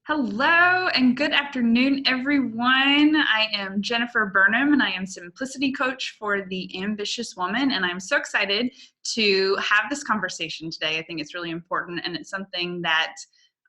Hello and good afternoon, everyone. I am Jennifer Burnham and I am Simplicity Coach for the Ambitious Woman. And I'm so excited to have this conversation today. I think it's really important and it's something that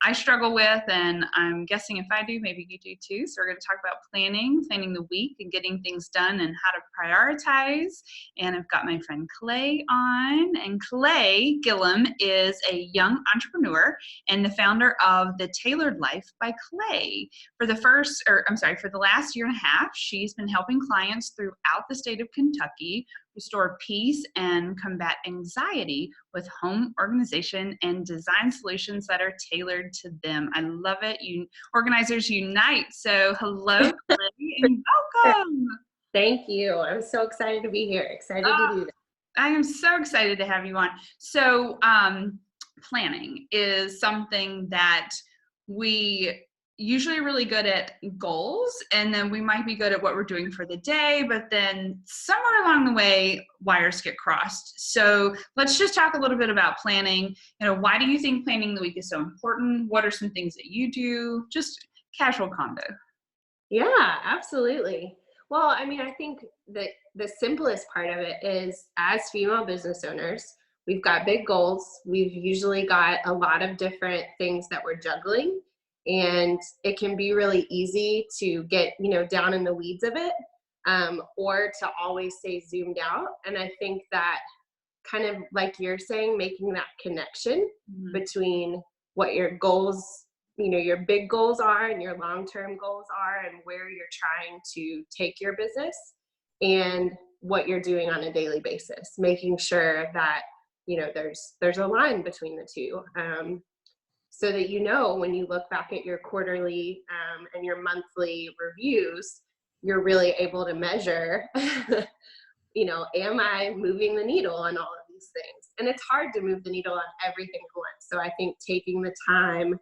I struggle with, and I'm guessing if I do, maybe you do too. So we're going to talk about planning the week and getting things done and how to prioritize. And I've got my friend Clay on, and Clay Gillham is a young entrepreneur and the founder of The Tailored Life by Clay. For the last year and a half, she's been helping clients throughout the state of Kentucky restore peace and combat anxiety with home organization and design solutions that are tailored to them. I love it. Organizers unite. So hello, Clay, and welcome. Thank you. I'm so excited to be here. Excited to do this. I am so excited to have you on. So planning is something that we usually really good at goals, and then we might be good at what we're doing for the day, but then somewhere along the way wires get crossed. So let's just talk a little bit about planning. Why do you think planning the week is so important? What are some things that you do? Just casual combo. Yeah, absolutely. Well, I think that the simplest part of it is, as female business owners, we've got big goals. We've usually got a lot of different things that we're juggling, and it can be really easy to get, down in the weeds of it, or to always stay zoomed out. And I think that, kind of like you're saying, making that connection between what your goals, your big goals are and your long-term goals are, and where you're trying to take your business and what you're doing on a daily basis, making sure that, there's a line between the two. So that, when you look back at your quarterly and your monthly reviews, you're really able to measure, am I moving the needle on all of these things? And it's hard to move the needle on everything at once. So I think taking the time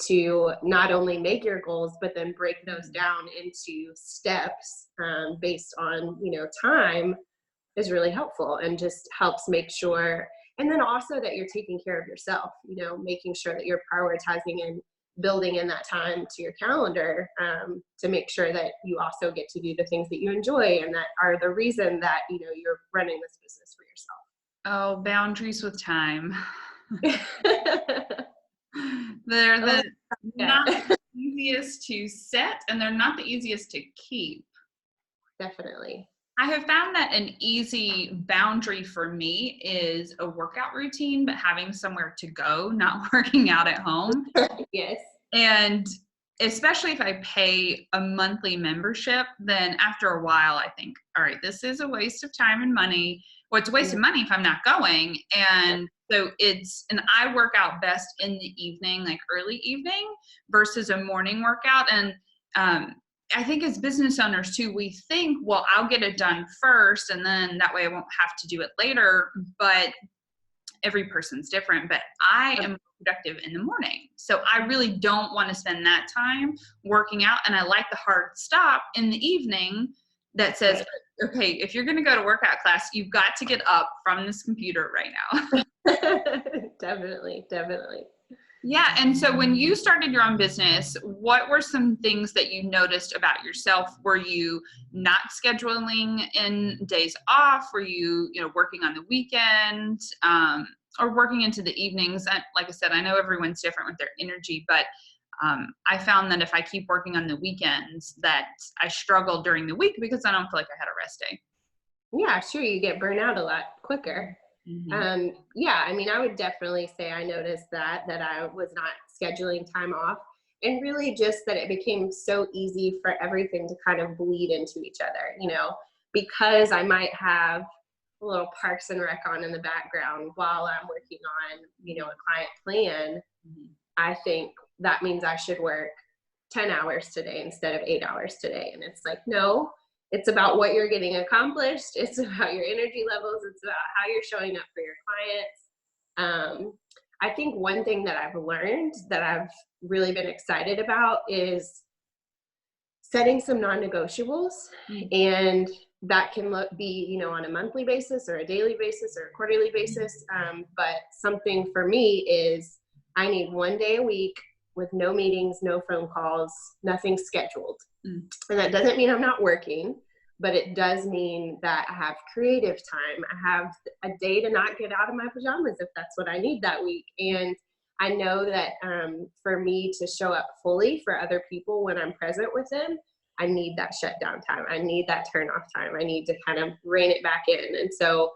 to not only make your goals, but then break those down into steps based on, time is really helpful, and just helps make sure. And then also that you're taking care of yourself, making sure that you're prioritizing and building in that time to your calendar to make sure that you also get to do the things that you enjoy and that are the reason that, you're running this business for yourself. Oh, boundaries with time. They're not the easiest to set, and they're not the easiest to keep. Definitely. I have found that an easy boundary for me is a workout routine, but having somewhere to go, not working out at home. Yes. And especially if I pay a monthly membership, then after a while I think, all right, this is a waste of time and money. Well, it's a waste of money if I'm not going. And so and I work out best in the evening, like early evening versus a morning workout. And I think as business owners too, we think, well, I'll get it done first and then that way I won't have to do it later. But every person's different, but I am productive in the morning. So I really don't want to spend that time working out. And I like the hard stop in the evening that says, okay, if you're going to go to workout class, you've got to get up from this computer right now. Definitely. Yeah. And so when you started your own business, what were some things that you noticed about yourself? Were you not scheduling in days off? Were you, working on the weekend, or working into the evenings? Like I said, I know everyone's different with their energy, but I found that if I keep working on the weekends, that I struggle during the week because I don't feel like I had a rest day. Yeah, sure. You get burnt out a lot quicker. I would definitely say I noticed that I was not scheduling time off, and really just that it became so easy for everything to kind of bleed into each other, because I might have a little Parks and Rec on in the background while I'm working on, a client plan. I think that means I should work 10 hours today instead of 8 hours today. And it's like, no, it's about what you're getting accomplished. It's about your energy levels. It's about how you're showing up for your clients. I think one thing that I've learned that I've really been excited about is setting some non-negotiables. And that can be, on a monthly basis or a daily basis or a quarterly basis. But something for me is I need one day a week with no meetings, no phone calls, nothing scheduled. Mm. And that doesn't mean I'm not working, but it does mean that I have creative time. I have a day to not get out of my pajamas if that's what I need that week. And I know that for me to show up fully for other people when I'm present with them, I need that shutdown time. I need that turn off time. I need to kind of rein it back in. And so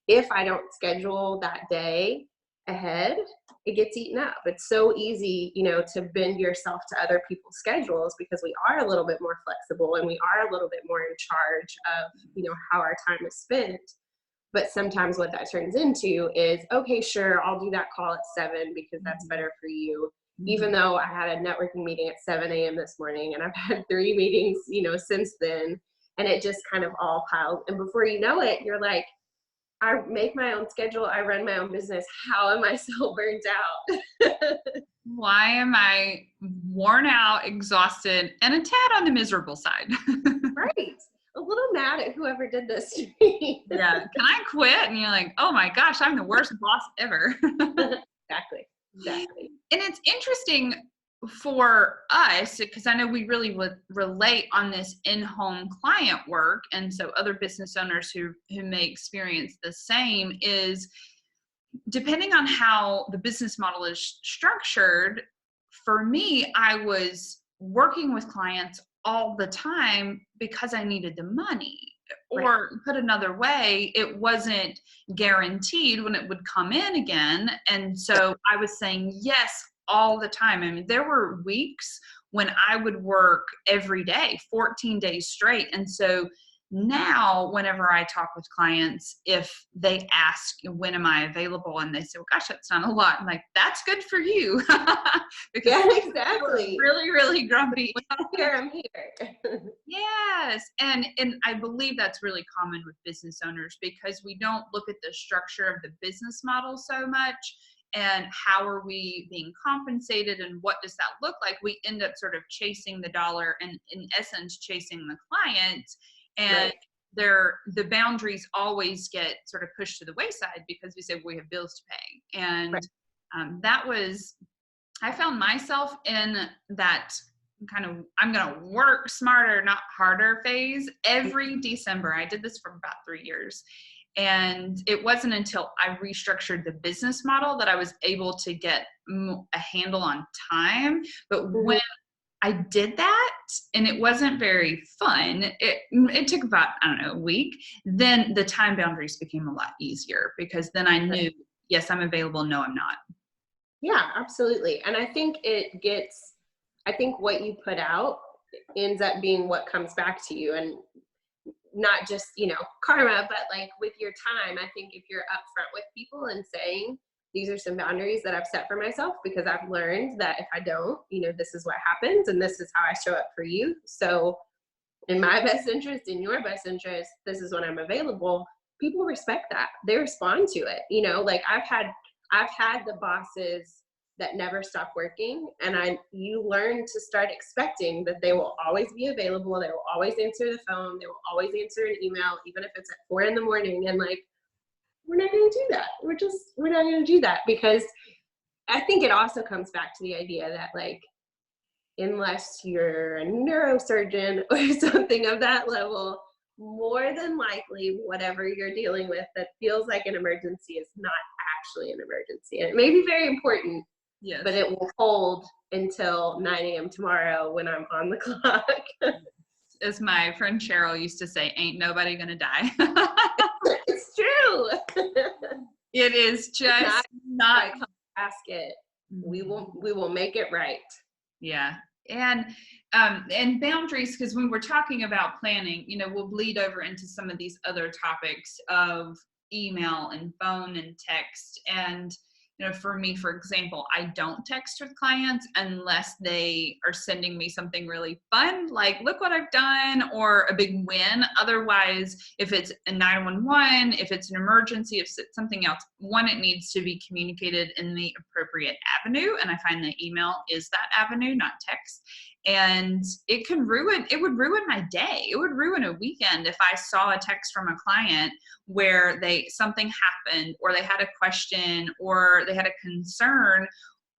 if I don't schedule that day ahead, it gets eaten up. It's so easy, to bend yourself to other people's schedules because we are a little bit more flexible and we are a little bit more in charge of, how our time is spent. But sometimes what that turns into is, okay, sure, I'll do that call at 7 because that's better for you. Even though I had a networking meeting at 7 a.m. this morning and I've had 3 meetings, since then, and it just kind of all piled. And before you know it, you're like, I make my own schedule. I run my own business. How am I so burnt out? Why am I worn out, exhausted, and a tad on the miserable side? Right. A little mad at whoever did this to me. Yeah. Can I quit? And you're like, oh my gosh, I'm the worst boss ever. Exactly. And it's interesting for us because I know we really would relate on this in-home client work. And so other business owners who may experience the same is depending on how the business model is structured. For me, I was working with clients all the time because I needed the money. Right. Or put another way, it wasn't guaranteed when it would come in again. And so I was saying yes all the time. I mean, there were weeks when I would work every day, 14 days straight. And so now whenever I talk with clients, if they ask, when am I available? And they say, well, gosh, that's not a lot. I'm like, that's good for you. Because yeah, exactly. Really, really grumpy. Here, I'm here. Yes. And I believe that's really common with business owners because we don't look at the structure of the business model so much and how are we being compensated and what does that look like. We end up sort of chasing the dollar and in essence chasing the client. And the boundaries always get sort of pushed to the wayside because we say, well, we have bills to pay. And I found myself in that kind of, I'm going to work smarter, not harder phase every December. I did this for about 3 years. And it wasn't until I restructured the business model that I was able to get a handle on time. But when I did that and it wasn't very fun, it took about, a week, then the time boundaries became a lot easier because then I knew, yes, I'm available. No, I'm not. Yeah, absolutely. And I think what you put out ends up being what comes back to you, and not just, karma, but like with your time. I think if you're upfront with people and saying, these are some boundaries that I've set for myself because I've learned that if I don't, this is what happens and this is how I show up for you. So in my best interest, in your best interest, this is when I'm available. People respect that. They respond to it. Like I've had the bosses that never stop working, and you learn to start expecting that they will always be available. They will always answer the phone. They will always answer an email, even if it's at 4 a.m. And like, we're not going to do that. We're not going to do that because I think it also comes back to the idea that like, unless you're a neurosurgeon or something of that level, more than likely, whatever you're dealing with that feels like an emergency is not actually an emergency. And it may be very important, yes, but it will hold until 9 a.m. tomorrow when I'm on the clock. As my friend Cheryl used to say, ain't nobody gonna die. It's true. It is just not ask it. We will make it right. Yeah. And boundaries, because when we're talking about planning, we'll bleed over into some of these other topics of email and phone and text. And, for me, for example, I don't text with clients unless they are sending me something really fun, like, look what I've done, or a big win. Otherwise, if it's a 911, if it's an emergency, if it's something else, it needs to be communicated in the appropriate avenue. And I find that email is that avenue, not text. And it would ruin my day. It would ruin a weekend if I saw a text from a client where something happened or they had a question or they had a concern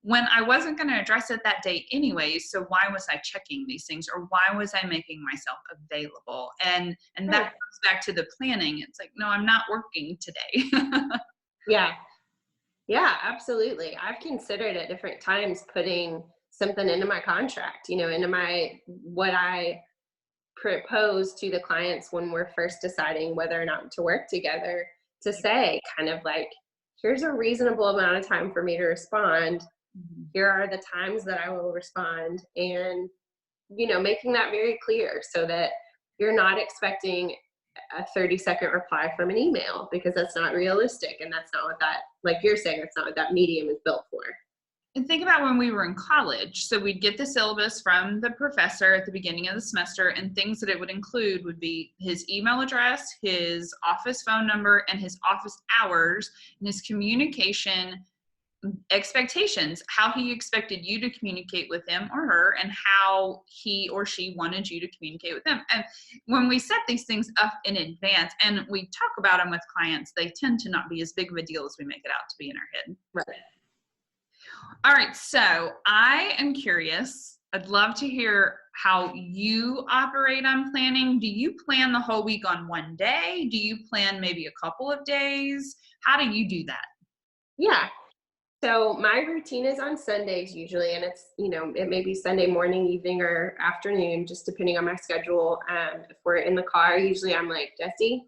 when I wasn't going to address it that day anyway. So why was I checking these things, or why was I making myself available? And that Right. comes back to the planning. It's like, no, I'm not working today. Yeah. Yeah, absolutely. I've considered at different times putting something into my contract, into what I propose to the clients when we're first deciding whether or not to work together, to say kind of like, here's a reasonable amount of time for me to respond. Mhm. Here are the times that I will respond, and making that very clear so that you're not expecting a 30-second reply from an email, because that's not realistic, and that's not what that, like you're saying, that's not what that medium is built for. And think about when we were in college. So we'd get the syllabus from the professor at the beginning of the semester, and things that it would include would be his email address, his office phone number, and his office hours, and his communication expectations, how he expected you to communicate with him or her, and how he or she wanted you to communicate with them. And when we set these things up in advance and we talk about them with clients, they tend to not be as big of a deal as we make it out to be in our head. Right. All right, so I am curious. I'd love to hear how you operate on planning. Do you plan the whole week on one day? Do you plan maybe a couple of days? How do you do that? Yeah. So my routine is on Sundays usually, and it's, it may be Sunday morning, evening, or afternoon, just depending on my schedule. If we're in the car, usually I'm like, Jesse,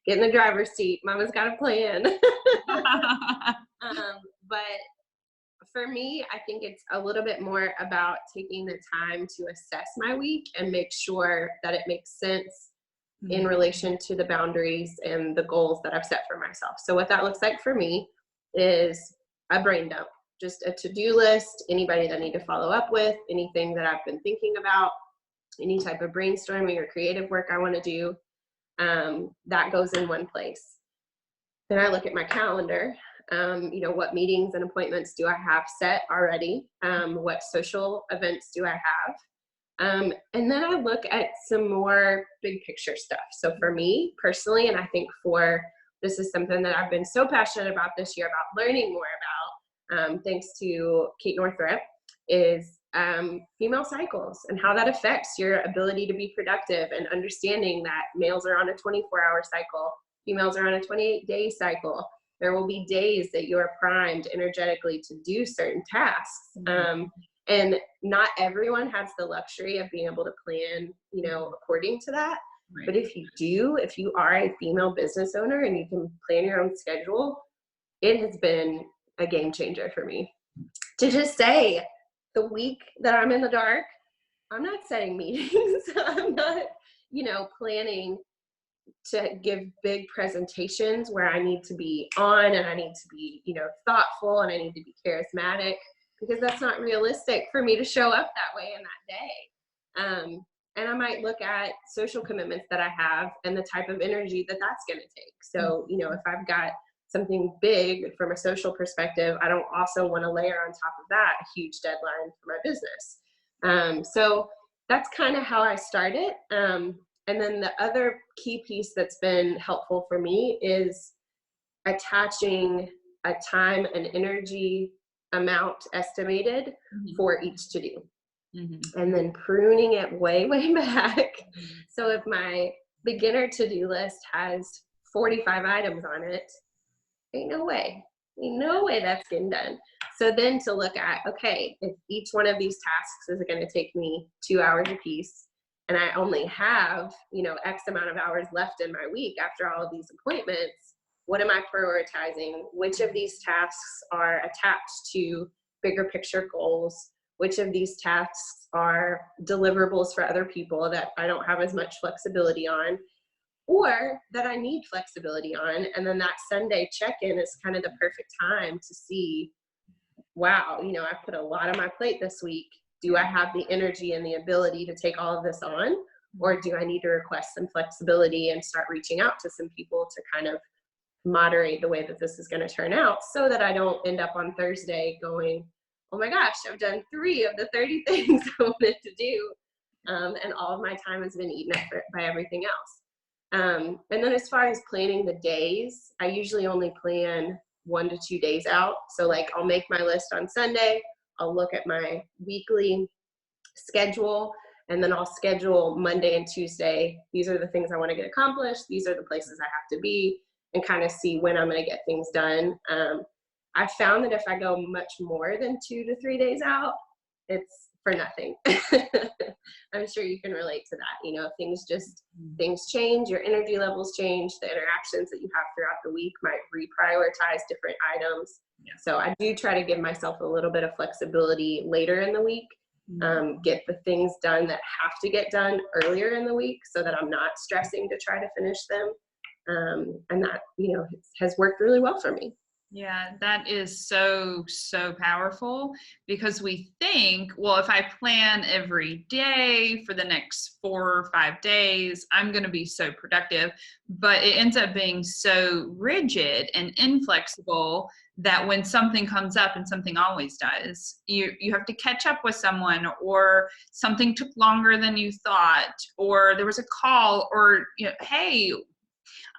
get in the driver's seat. Mama's got a plan. But for me, I think it's a little bit more about taking the time to assess my week and make sure that it makes sense in relation to the boundaries and the goals that I've set for myself. So what that looks like for me is a brain dump, just a to-do list, anybody that I need to follow up with, anything that I've been thinking about, any type of brainstorming or creative work I want to do, that goes in one place. Then I look at my calendar. What meetings and appointments do I have set already? What social events do I have? And then I look at some more big picture stuff. So for me personally, and I think this is something that I've been so passionate about this year, about learning more about, thanks to Kate Northrup, is female cycles and how that affects your ability to be productive, and understanding that males are on a 24-hour cycle, females are on a 28-day cycle. There will be days that you are primed energetically to do certain tasks. And not everyone has the luxury of being able to plan, according to that. Right. But if you are a female business owner and you can plan your own schedule, it has been a game changer for me. To just say, the week that I'm in the dark, I'm not setting meetings. I'm not, planning to give big presentations where I need to be on, and I need to be, thoughtful, and I need to be charismatic, because that's not realistic for me to show up that way in that day. And I might look at social commitments that I have and the type of energy that that's going to take. So, if I've got something big from a social perspective, I don't also want to layer on top of that a huge deadline for my business. So that's kind of how I start it. And then the other key piece that's been helpful for me is attaching a time and energy amount estimated for each to do. And then pruning it way, way back. So if my beginner to-do list has 45 items on it, ain't no way that's getting done. So then to look at, okay, if each one of these tasks is going to take me 2 hours a piece, and I only have, X amount of hours left in my week after all of these appointments, what am I prioritizing? Which of these tasks are attached to bigger picture goals? Which of these tasks are deliverables for other people that I don't have as much flexibility on, or that I need flexibility on? And then that Sunday check-in is kind of the perfect time to see, wow, I put a lot on my plate this week. Do I have the energy and the ability to take all of this on? Or do I need to request some flexibility and start reaching out to some people to kind of moderate the way that this is going to turn out, so that I don't end up on Thursday going, oh my gosh, I've done 3 of the 30 things I wanted to do. And all of my time has been eaten up by everything else. And then as far as planning the days, I usually only plan 1 to 2 days out. So like I'll make my list on Sunday, I'll look at my weekly schedule, and then I'll schedule Monday and Tuesday. These are the things I want to get accomplished. These are the places I have to be, and kind of see when I'm going to get things done. I found that if I go much more than 2 to 3 days out, it's for nothing. I'm sure you can relate to that. You know, things change, your energy levels change, the interactions that you have throughout the week might reprioritize different items. Yeah. So I do try to give myself a little bit of flexibility later in the week, get the things done that have to get done earlier in the week so that I'm not stressing to try to finish them. And that, you know, has worked really well for me. Yeah, that is so, so powerful, because we think, well, if I plan every day for the next 4 or 5 days, I'm going to be so productive, but it ends up being so rigid and inflexible that when something comes up, and something always does, you have to catch up with someone, or something took longer than you thought, or there was a call, or, you know, hey,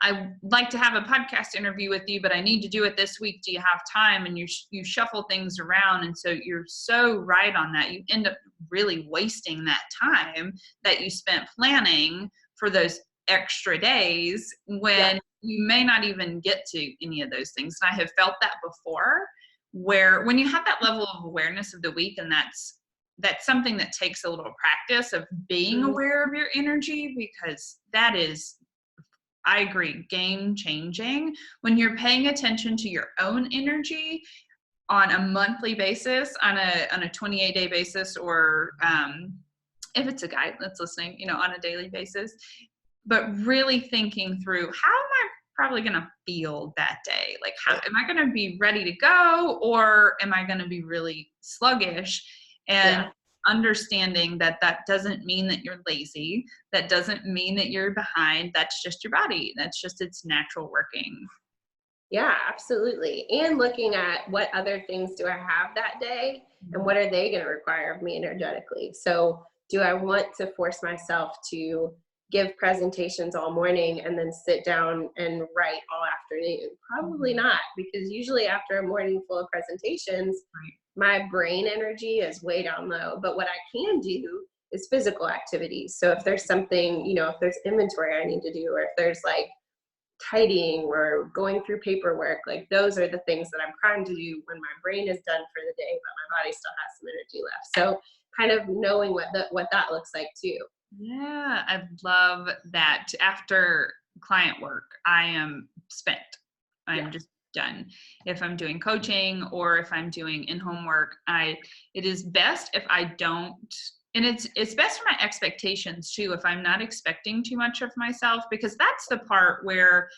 I'd like to have a podcast interview with you, but I need to do it this week. Do you have time? And you shuffle things around. And so you're so right on that. You end up really wasting that time that you spent planning for those extra days when you may not even get to any of those things. And I have felt that before, where when you have that level of awareness of the week, and that's something that takes a little practice of being aware of your energy, because that is, I agree, game changing. When you're paying attention to your own energy on a monthly basis, on a 28-day basis, or if it's a guy that's listening, you know, on a daily basis, but really thinking through, how am I probably going to feel that day? Like, how am I going to be ready to go, or am I going to be really sluggish? And understanding that doesn't mean that you're lazy. That doesn't mean that you're behind. That's just your body. That's just its natural working. Yeah, absolutely. And looking at what other things do I have that day, and what are they going to require of me energetically? So do I want to force myself to give presentations all morning and then sit down and write all afternoon? Probably not, because usually after a morning full of presentations, my brain energy is way down low. But what I can do is physical activities. So if there's something, you know, if there's inventory I need to do, or if there's like tidying or going through paperwork, like those are the things that I'm primed to do when my brain is done for the day, but my body still has some energy left. So kind of knowing what that looks like too. Yeah, I love that. After client work, I am spent. I'm just done. If I'm doing coaching, or if I'm doing in-home work, it is best if I don't, and it's best for my expectations too, if I'm not expecting too much of myself, because that's the part where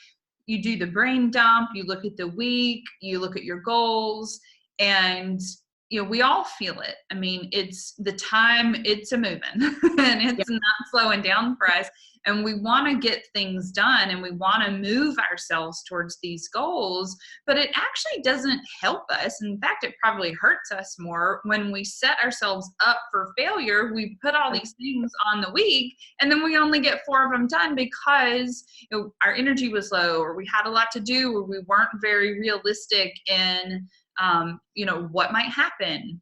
you do the brain dump, you look at the week, you look at your goals, and you know, we all feel it. I mean, it's the time, it's a moving and it's not slowing down for us. And we want to get things done, and we want to move ourselves towards these goals, but it actually doesn't help us. In fact, it probably hurts us more when we set ourselves up for failure. We put all these things on the week, and then we only get 4 of them done because, you know, our energy was low, or we had a lot to do, or we weren't very realistic in you know, what might happen.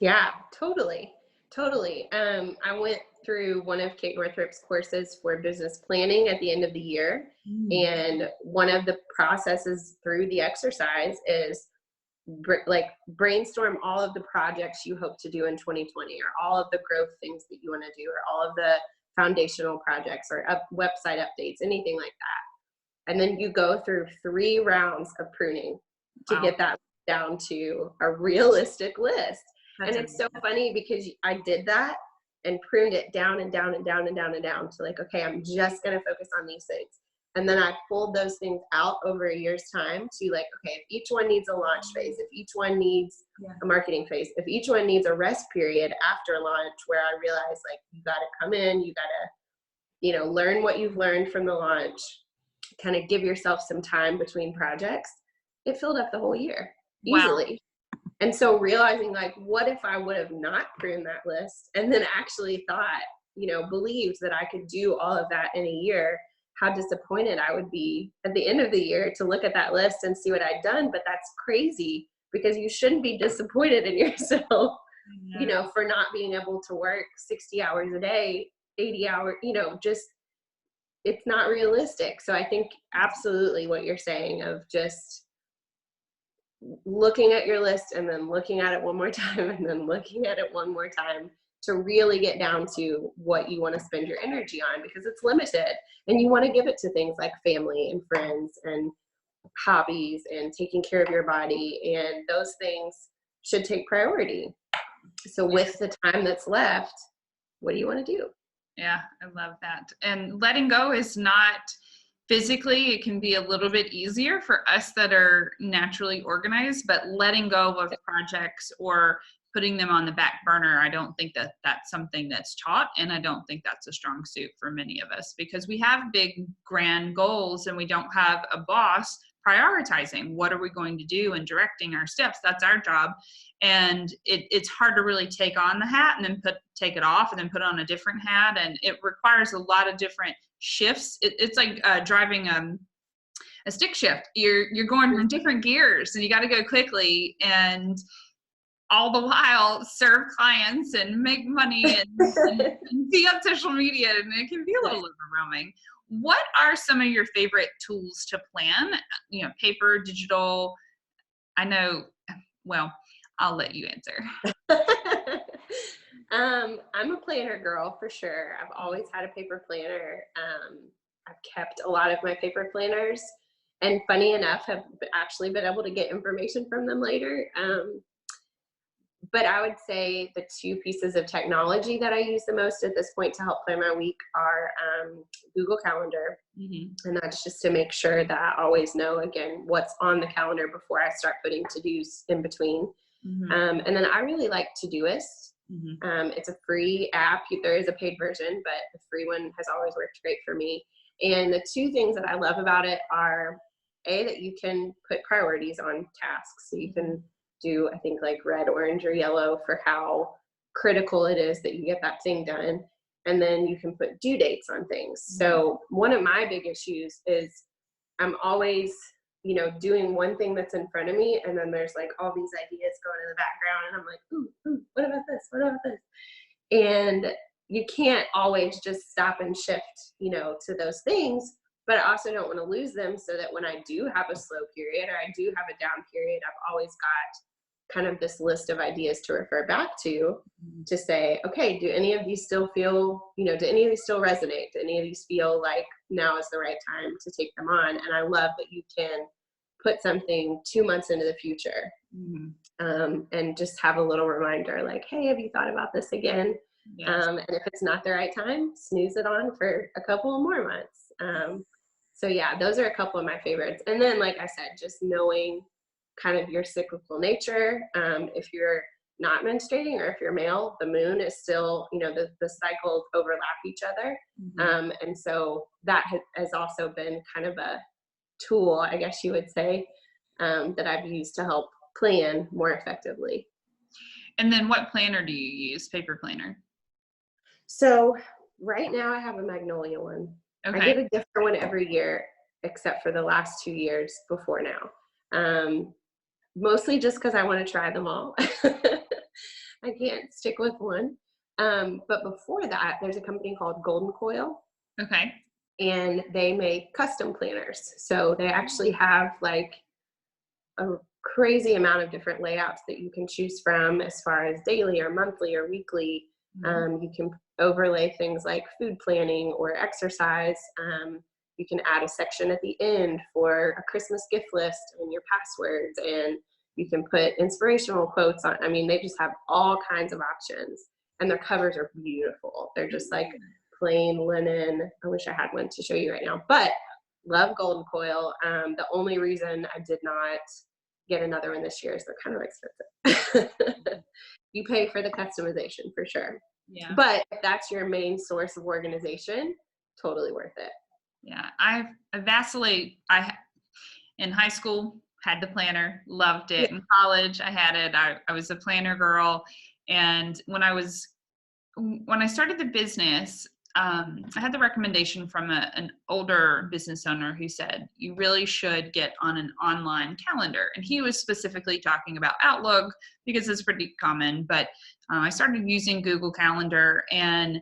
Yeah, totally. I went through one of Kate Northrup's courses for business planning at the end of the year. And one of the processes through the exercise is brainstorm all of the projects you hope to do in 2020, or all of the growth things that you want to do, or all of the foundational projects, or website updates, anything like that. And then you go through 3 rounds of pruning to get that down to a realistic list. And it's so funny, because I did that and pruned it down and down and down and down and down to like, okay, I'm just going to focus on these things. And then I pulled those things out over a year's time to like, okay, if each one needs a launch phase, if each one needs a marketing phase, if each one needs a rest period after launch, where I realized like, you got to come in, you got to, you know, learn what you've learned from the launch, kind of give yourself some time between projects. It filled up the whole year easily. And so realizing like, what if I would have not pruned that list, and then actually thought, you know, believed that I could do all of that in a year, how disappointed I would be at the end of the year to look at that list and see what I'd done. But that's crazy, because you shouldn't be disappointed in yourself, Yeah. for not being able to work 60 hours a day, 80 hours, just it's not realistic. So I think absolutely what you're saying of just looking at your list and then looking at it one more time and then looking at it one more time to really get down to what you want to spend your energy on, because it's limited and you want to give it to things like family and friends and hobbies and taking care of your body, and those things should take priority. So with the time that's left, what do you want to do? Yeah, I love that. And letting go is not physically, it can be a little bit easier for us that are naturally organized, but letting go of projects or putting them on the back burner, I don't think that that's something that's taught. And I don't think that's a strong suit for many of us, because we have big, grand goals and we don't have a boss prioritizing what are we going to do and directing our steps. That's our job. And it's hard to really take on the hat and then take it off and then put on a different hat. And it requires a lot of different shifts. It's like driving a stick shift. You're going from different gears and you got to go quickly and all the while serve clients and make money and be on social media, and it can be a little overwhelming. What are some of your favorite tools to plan? Paper, digital? I know, well, I'll let you answer. I'm a planner girl for sure. I've always had a paper planner. I've kept a lot of my paper planners, and funny enough, have actually been able to get information from them later. But I would say the two pieces of technology that I use the most at this point to help plan my week are Google Calendar. Mm-hmm. And that's just to make sure that I always know, again, what's on the calendar before I start putting to-dos in between. Mm-hmm. And then I really like Todoist. Mm-hmm. It's a free app. There is a paid version, but the free one has always worked great for me. And the two things that I love about it are, that you can put priorities on tasks. So you can do, I think, like red, orange, or yellow for how critical it is that you get that thing done. And then you can put due dates on things. So one of my big issues is I'm always, doing one thing that's in front of me, and then there's like all these ideas going in the background, and I'm like, ooh, what about this? What about this? And you can't always just stop and shift, to those things. But I also don't want to lose them, so that when I do have a slow period or I do have a down period, I've always got kind of this list of ideas to refer back to say, okay, do any of these still feel, do any of these still resonate? Do any of these feel like now is the right time to take them on? And I love that you can put something 2 months into the future, and just have a little reminder like, hey, have you thought about this again? Yes. And if it's not the right time, snooze it on for a couple of more months. So yeah, those are a couple of my favorites. And then, like I said, just knowing kind of your cyclical nature. If you're not menstruating or if you're male, the moon is still, the cycles overlap each other. And so that has also been kind of a tool, I guess you would say, that I've used to help plan more effectively. And then what planner do you use? Paper planner? So right now I have a Magnolia one. Okay. I get a different one every year, except for the last 2 years before now. Mostly just because I want to try them all. I can't stick with one. But before that, there's a company called Golden Coil. Okay. And they make custom planners. So they actually have like a crazy amount of different layouts that you can choose from as far as daily or monthly or weekly. You can overlay things like food planning or exercise. You can add a section at the end for a Christmas gift list and your passwords, and you can put inspirational quotes on. I mean, they just have all kinds of options, and their covers are beautiful. They're just like plain linen. I wish I had one to show you right now, but love Golden Coil. The only reason I did not get another one this year is they're kind of expensive. You pay for the customization for sure. Yeah. But if that's your main source of organization, totally worth it. Yeah, I vacillate. In high school had the planner, loved it. In college, I had it. I was a planner girl, and when I started the business, I had the recommendation from an older business owner who said, you really should get on an online calendar. And he was specifically talking about Outlook because it's pretty common, but I started using Google Calendar, and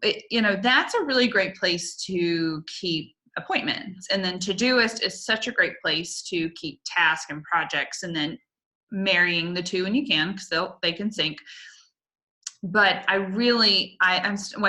that's a really great place to keep appointments. And then Todoist is such a great place to keep tasks and projects, and then marrying the two when you can, because they can sync. But I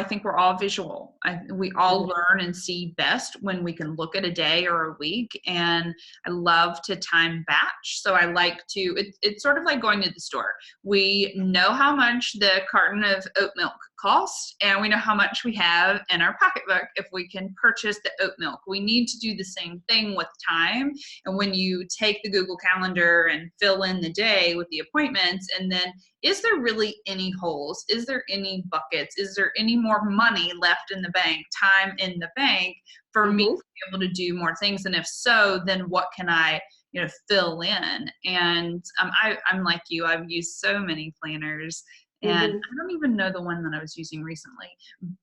think we're all visual. We all learn and see best when we can look at a day or a week. And I love to time batch. So I like to, it's sort of like going to the store. We know how much the carton of oat milk costs, and we know how much we have in our pocketbook if we can purchase the oat milk. We need to do the same thing with time. And when you take the Google Calendar and fill in the day with the appointments, and then is there really any holes? Is there any buckets? Is there any more money left in the bank, time in the bank for me to be able to do more things? And if so, then what can I, fill in? And I'm like you, I've used so many planners, and I don't even know the one that I was using recently,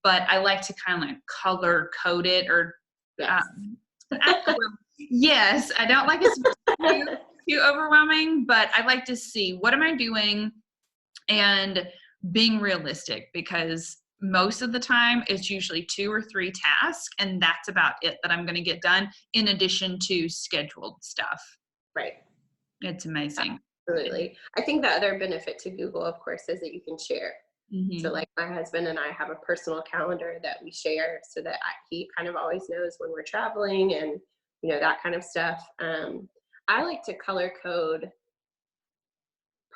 but I like to kind of like color code it, or yes, I don't like it too overwhelming, but I like to see what am I doing and being realistic, because most of the time it's usually 2 or 3 tasks, and that's about it that I'm going to get done, in addition to scheduled stuff. Right. It's amazing. Absolutely. I think the other benefit to Google, of course, is that you can share. So like my husband and I have a personal calendar that we share, so that he kind of always knows when we're traveling and, that kind of stuff. I like to color code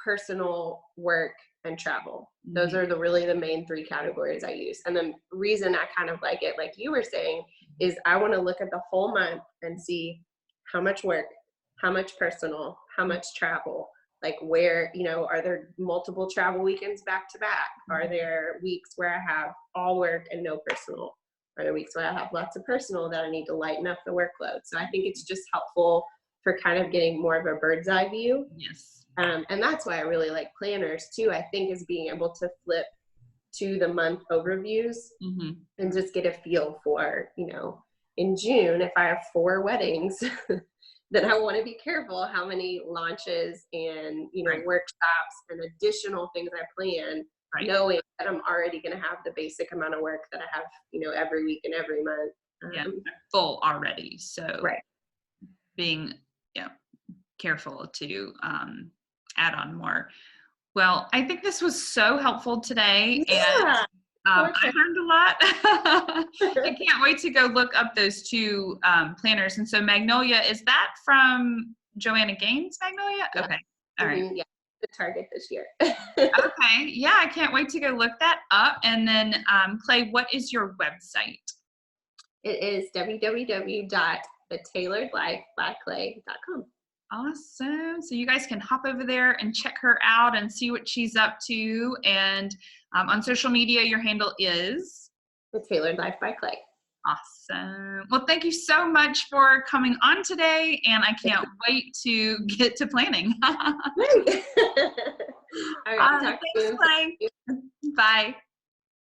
personal, work, and travel. Those are really the main 3 categories I use. And the reason I kind of like it, like you were saying, is I want to look at the whole month and see how much work, how much personal, how much travel, like where, are there multiple travel weekends back to back? Are there weeks where I have all work and no personal? Are there weeks where I have lots of personal that I need to lighten up the workload? So I think it's just helpful for kind of getting more of a bird's eye view. Yes. And that's why I really like planners too, I think, is being able to flip to the month overviews and just get a feel for, in June, if I have 4 weddings, then I want to be careful how many launches and, workshops and additional things I plan, knowing that I'm already going to have the basic amount of work that I have, every week and every month. Full already. So being careful to add on more. Well, I think this was so helpful today, and I learned a lot. I can't wait to go look up those 2 planners. And so Magnolia, is that from Joanna Gaines' Magnolia? Yeah. Okay. All right. Yeah, the Target this year. Okay. Yeah, I can't wait to go look that up. And then Clay, what is your website? It is www.thetailoredlifebyclay.com. Awesome. So you guys can hop over there and check her out and see what she's up to. And on social media, your handle is? The Tailored Life by Clay. Awesome. Well, thank you so much for coming on today, and I can't wait to get to planning. All right, Thanks, Clay. Bye.